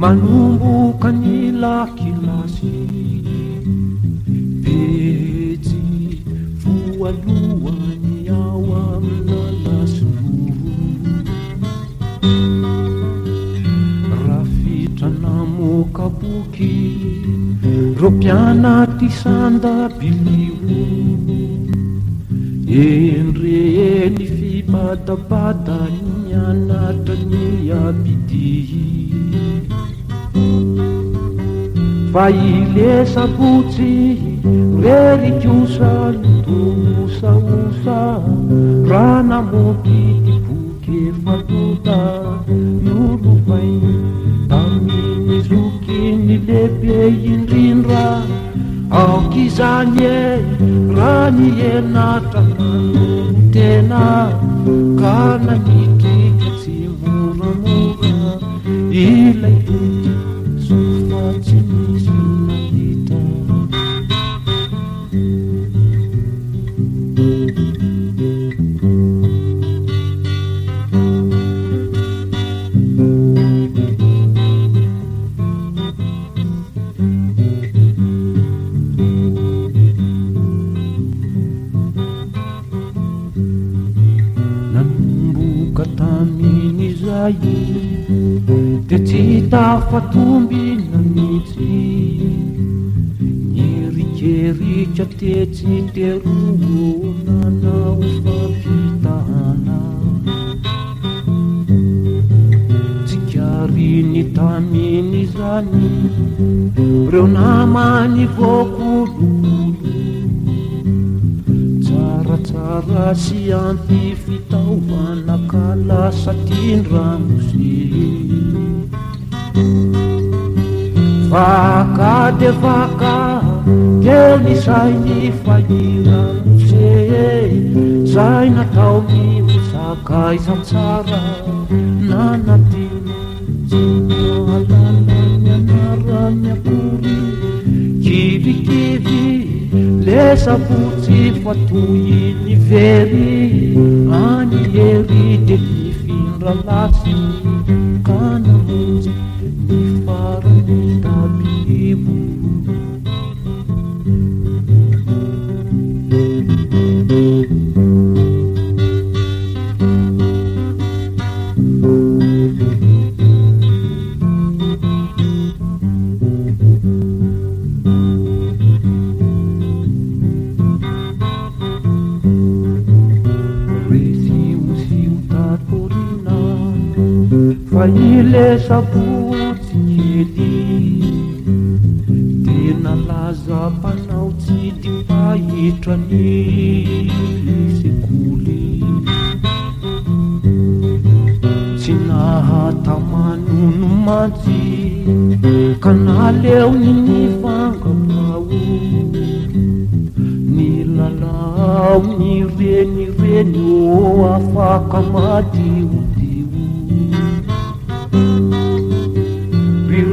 manomboka ny lakilasy pejy voalohany ao amina lasonoro rafitra namoka boky ro mpianaty sandabilio endreny fibadabada ny anatra ny abidi fa ile sabotsy rerikosa lotosaosa raha namoky ty boky fatota nolovainy taminy zoky ny lehibe indrindra aok'izany e raha ny enatra nanono tena ka nanitrika tsy moramora ilay boky sofa tsy misy nahita nanomboka tamin'izay de tsy tafatombina mihitsy nyerikerika tetsy teroa nanao fampitahana tsikariny tamin'izany reo namany voakolokolo tsaratsara sy ampy fitaovana ka lasa tindramozy vaka de vaka kely izay ny fahiramoze zay natao mihozaka izan-tsara nanatiny tsy mahalala ny anarany akory kivikivy le sabotsy fatoy ny very any ery de mifindra lasy ka namonjy ny farany tabilibo fa ile sabotsy kely tena laza mpanao tsy dipahitra ny sekoly tsy nahatamanono mantsy ka naleo ny fangamao ny lalao ny renireny o afaka madio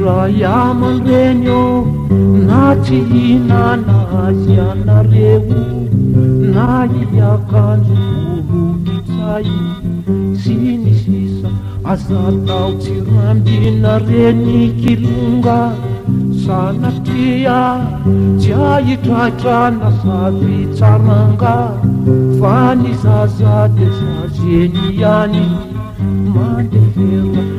rayaman-dreny o na tsy hinana azy anareo na iakanjo volokitsay sy ny sisa aza tao tsy rambina reny kilonga sanatria tsy ahitrahitrana sady tsaranga fa ny zaza de zazeny ihany mandefera